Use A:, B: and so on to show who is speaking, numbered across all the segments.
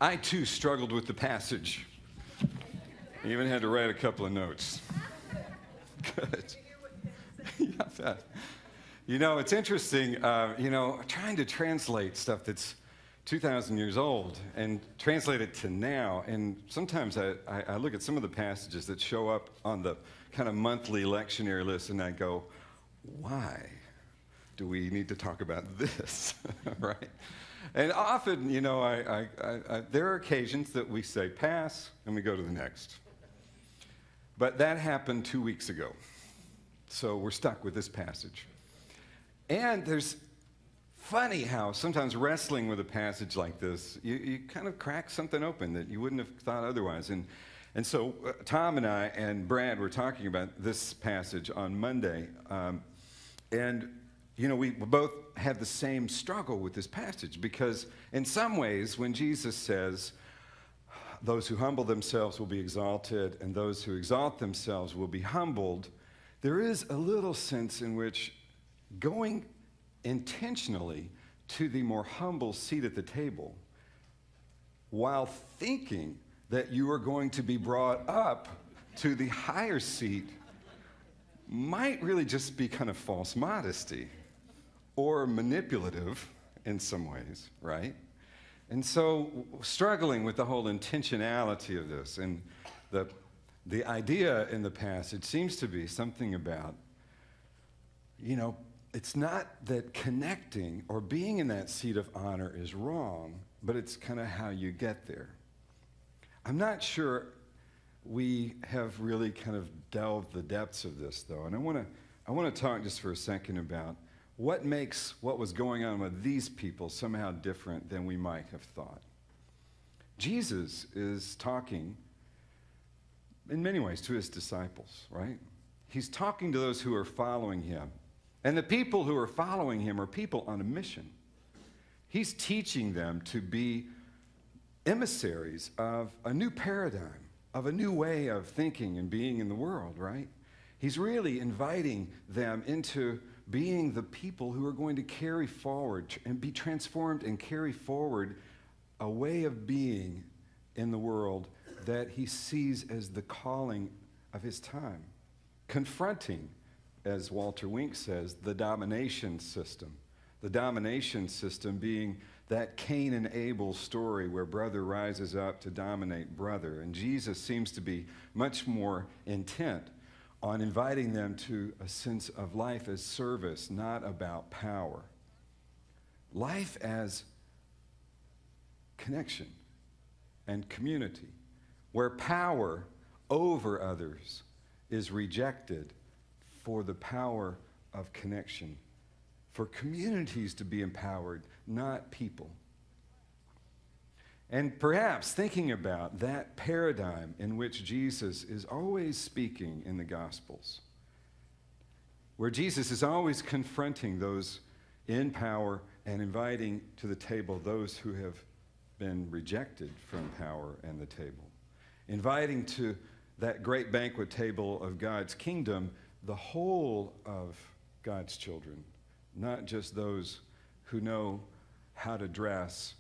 A: I too struggled with the passage. I even had to write a couple of notes. Good. Yeah, it's interesting, trying to translate stuff that's 2,000 years old and translate it to now. And sometimes I look at some of the passages that show up on the kind of monthly lectionary list and I go, why do we need to talk about this, right? And often, there are occasions that we say pass and we go to the next. But that happened 2 weeks ago. So we're stuck with this passage. And there's funny how sometimes wrestling with a passage like this, you kind of crack something open that you wouldn't have thought otherwise. And so Tom and I and Brad were talking about this passage on Monday. We both had the same struggle with this passage because in some ways when Jesus says, those who humble themselves will be exalted and those who exalt themselves will be humbled, there is a little sense in which going intentionally to the more humble seat at the table while thinking that you are going to be brought up to the higher seat might really just be kind of false modesty or manipulative in some ways, right? And so struggling with the whole intentionality of this, and the idea in the passage seems to be something about, it's not that connecting or being in that seat of honor is wrong, but it's kind of how you get there. I'm not sure we have really kind of delved the depths of this, though, and I want to talk just for a second about what makes what was going on with these people somehow different than we might have thought. Jesus is talking, in many ways, to his disciples, right? He's talking to those who are following him. And the people who are following him are people on a mission. He's teaching them to be emissaries of a new paradigm, of a new way of thinking and being in the world, right? He's really inviting them into being the people who are going to carry forward and be transformed and carry forward a way of being in the world that he sees as the calling of his time, confronting, as Walter Wink says, the domination system. The domination system being that Cain and Abel story where brother rises up to dominate brother. And Jesus seems to be much more intent on inviting them to a sense of life as service, not about power. Life as connection and community, where power over others is rejected for the power of connection, for communities to be empowered, not people. And perhaps thinking about that paradigm in which Jesus is always speaking in the Gospels, where Jesus is always confronting those in power and inviting to the table those who have been rejected from power and the table, inviting to that great banquet table of God's kingdom the whole of God's children, not just those who know how to dress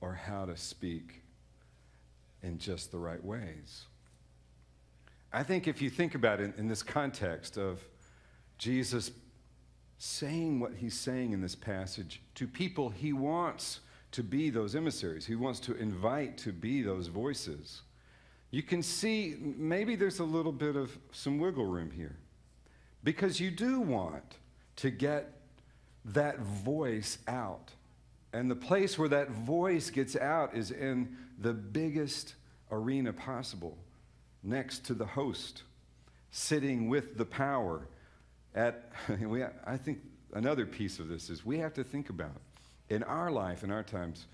A: or how to speak in just the right ways. I think if you think about it in this context of Jesus saying what he's saying in this passage to people he wants to be those emissaries, he wants to invite to be those voices, you can see maybe there's a little bit of some wiggle room here. Because you do want to get that voice out. And the place where that voice gets out is in the biggest arena possible, next to the host, sitting with the power. I think another piece of this is we have to think about, in our life, in our times,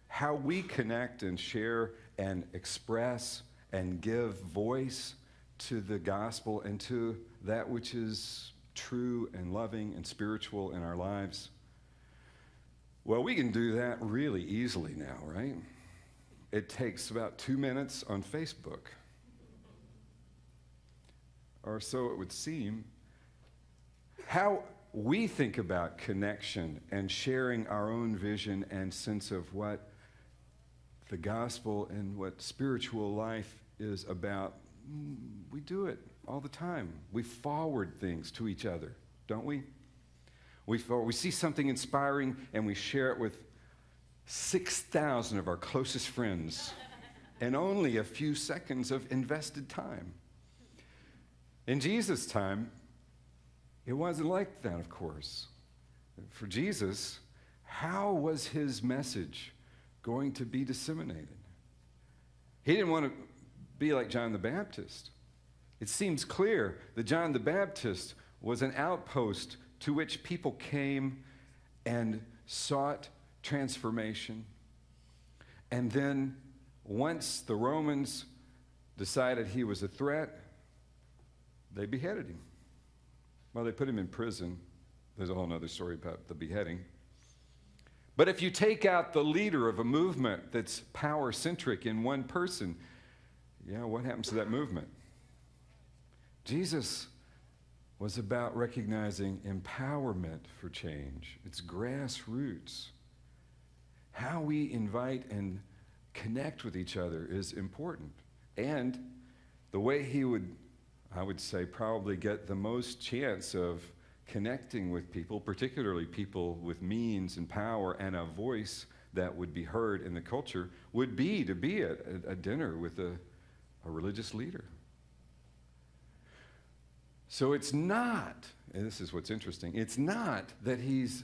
A: how we connect and share and express and give voice to the gospel and to that which is true and loving and spiritual in our lives. Well, we can do that really easily now, right? It takes about 2 minutes on Facebook. Or so it would seem. How we think about connection and sharing our own vision and sense of what the gospel and what spiritual life is about, we do it all the time. We forward things to each other, don't we? We see something inspiring and we share it with 6,000 of our closest friends in only a few seconds of invested time. In Jesus' time, it wasn't like that, of course. For Jesus, how was his message going to be disseminated? He didn't want to be like John the Baptist. It seems clear that John the Baptist was an outpost to which people came and sought transformation. And then once the Romans decided he was a threat, they beheaded him. Well, they put him in prison. There's a whole other story about the beheading. But if you take out the leader of a movement that's power-centric in one person, what happens to that movement? Jesus was about recognizing empowerment for change. It's grassroots. How we invite and connect with each other is important. And the way he would, I would say, probably get the most chance of connecting with people, particularly people with means and power and a voice that would be heard in the culture, would be to be at a dinner with a religious leader. So it's not, and this is what's interesting, it's not that he's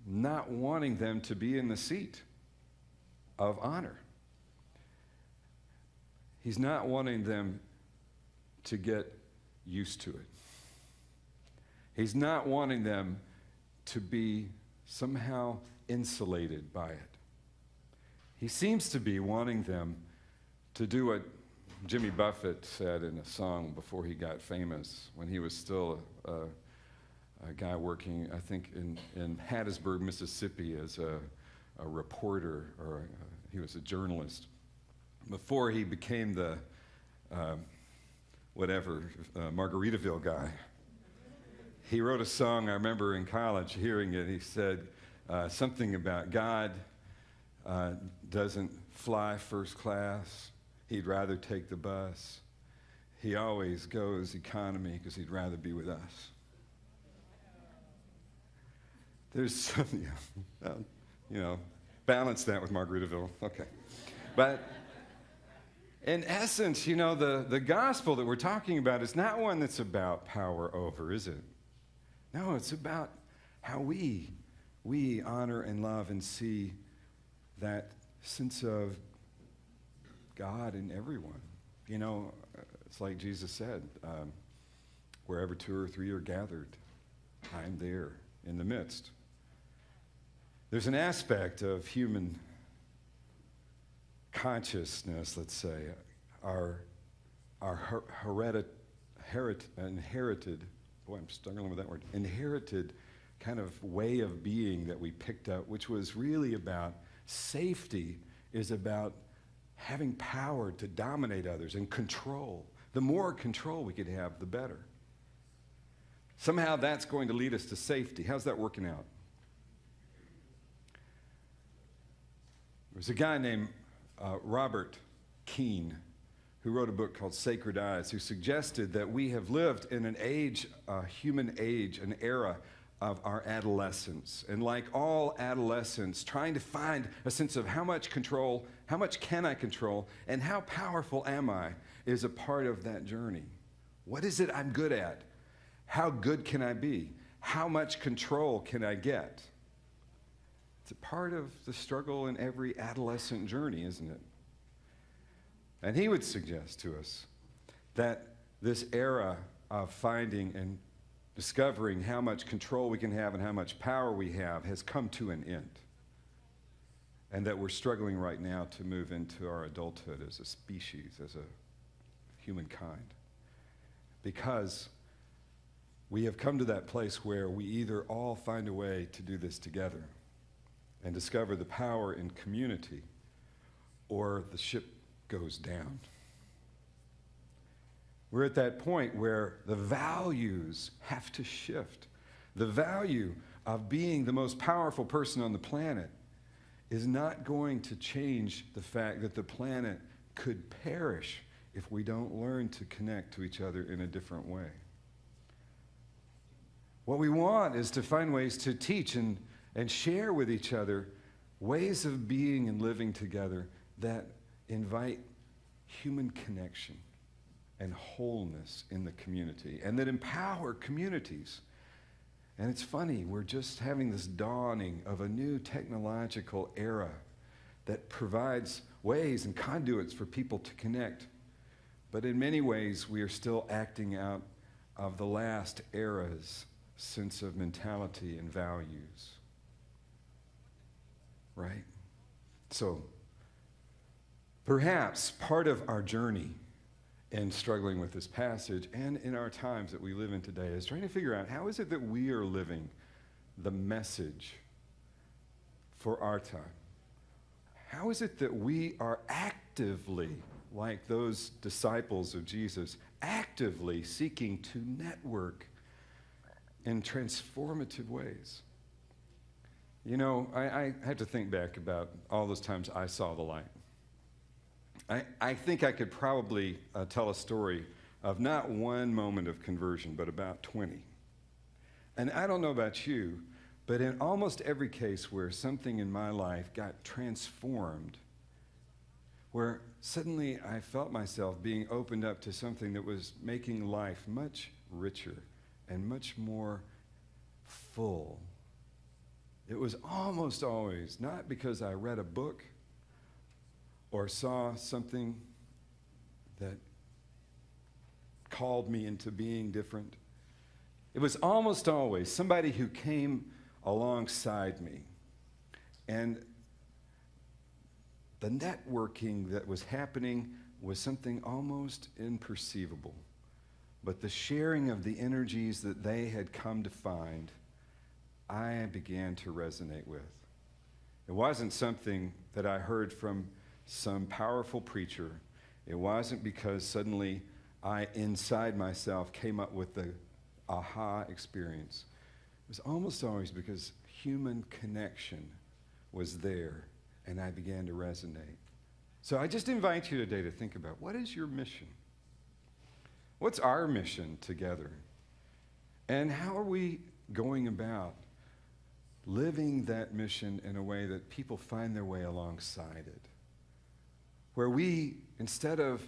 A: not wanting them to be in the seat of honor. He's not wanting them to get used to it. He's not wanting them to be somehow insulated by it. He seems to be wanting them to do what Jimmy Buffett said in a song before he got famous, when he was still a guy working, I think, in Hattiesburg, Mississippi as a reporter, or he was a journalist, before he became the Margaritaville guy. He wrote a song, I remember in college hearing it. He said something about God doesn't fly first class. He'd rather take the bus. He always goes economy because he'd rather be with us. There's something, balance that with Margaritaville. Okay. But in essence, the gospel that we're talking about is not one that's about power over, is it? No, it's about how we honor and love and see that sense of God in everyone. It's like Jesus said, wherever 2 or 3 are gathered, I'm there in the midst. There's an aspect of human consciousness, let's say, our inherited, boy, I'm struggling with that word, inherited kind of way of being that we picked up, which was really about safety, is about having power to dominate others and control. The more control we could have, the better. Somehow that's going to lead us to safety. How's that working out? There's a guy named Robert Keene who wrote a book called Sacred Eyes, who suggested that we have lived in an age, a human age, an era of our adolescence. And like all adolescents, trying to find a sense of how much control, how much can I control, and how powerful am I is a part of that journey. What is it I'm good at? How good can I be? How much control can I get? It's a part of the struggle in every adolescent journey, isn't it? And he would suggest to us that this era of finding and discovering how much control we can have and how much power we have has come to an end. And that we're struggling right now to move into our adulthood as a species, as a humankind. Because we have come to that place where we either all find a way to do this together and discover the power in community, or the ship goes down. We're at that point where the values have to shift. The value of being the most powerful person on the planet is not going to change the fact that the planet could perish if we don't learn to connect to each other in a different way. What we want is to find ways to teach and share with each other ways of being and living together that invite human connection and wholeness in the community, and that empower communities. And it's funny, we're just having this dawning of a new technological era that provides ways and conduits for people to connect. But in many ways, we are still acting out of the last era's sense of mentality and values. Right? So, perhaps part of our journey in struggling with this passage and in our times that we live in today is trying to figure out how is it that we are living the message for our time? How is it that we are actively, like those disciples of Jesus, actively seeking to network in transformative ways? You know, I had to think back about all those times I saw the light. I think I could probably tell a story of not one moment of conversion, but about 20. And I don't know about you, but in almost every case where something in my life got transformed, where suddenly I felt myself being opened up to something that was making life much richer and much more full, it was almost always not because I read a book or saw something that called me into being different. It was almost always somebody who came alongside me. And the networking that was happening was something almost imperceivable. But the sharing of the energies that they had come to find, I began to resonate with. It wasn't something that I heard from some powerful preacher. It wasn't because suddenly I, inside myself, came up with the aha experience. It was almost always because human connection was there, and I began to resonate. So I just invite you today to think about, what is your mission? What's our mission together? And how are we going about living that mission in a way that people find their way alongside it? Where we, instead of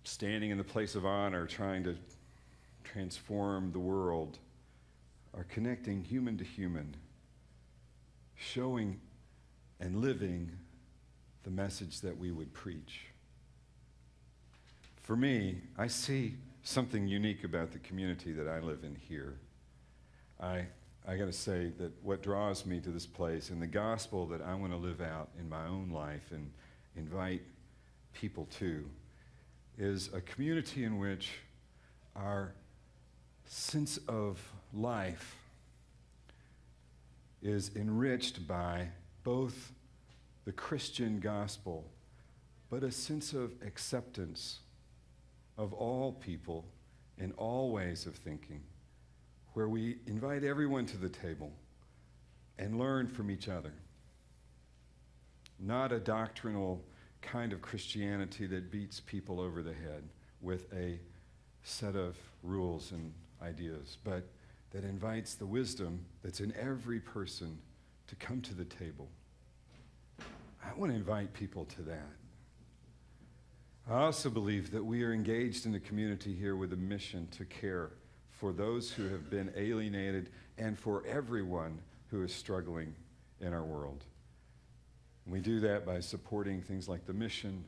A: standing in the place of honor, trying to transform the world, are connecting human to human, showing and living the message that we would preach. For me, I see something unique about the community that I live in here. I got to say that what draws me to this place and the gospel that I want to live out in my own life and invite people to is a community in which our sense of life is enriched by both the Christian gospel, but a sense of acceptance of all people in all ways of thinking, where we invite everyone to the table and learn from each other. Not a doctrinal kind of Christianity that beats people over the head with a set of rules and ideas, but that invites the wisdom that's in every person to come to the table. I want to invite people to that. I also believe that we are engaged in the community here with a mission to care for those who have been alienated and for everyone who is struggling in our world. And we do that by supporting things like the mission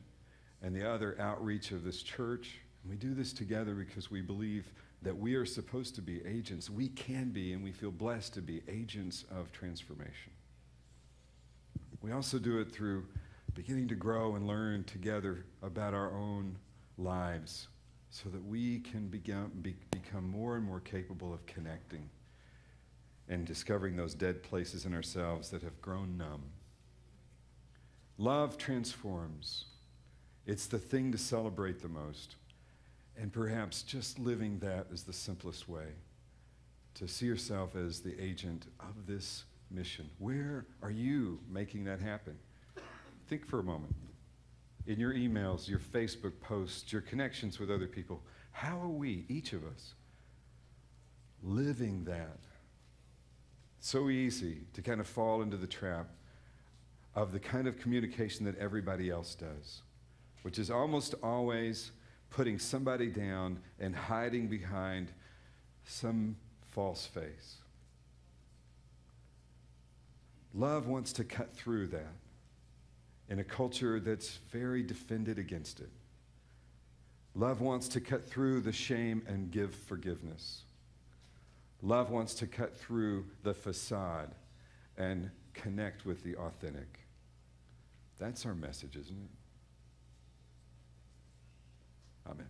A: and the other outreach of this church. And we do this together because we believe that we are supposed to be agents. We can be, and we feel blessed to be agents of transformation. We also do it through beginning to grow and learn together about our own lives so that we can become more and more capable of connecting and discovering those dead places in ourselves that have grown numb. Love transforms. It's the thing to celebrate the most. And perhaps just living that is the simplest way to see yourself as the agent of this mission? Where are you making that happen? Think for a moment. In your emails, your Facebook posts, your connections with other people, how are we, each of us, living that? So easy to kind of fall into the trap of the kind of communication that everybody else does, which is almost always putting somebody down and hiding behind some false face. Love wants to cut through that in a culture that's very defended against it. Love wants to cut through the shame and give forgiveness. Love wants to cut through the facade and connect with the authentic. That's our message, isn't it? Amen.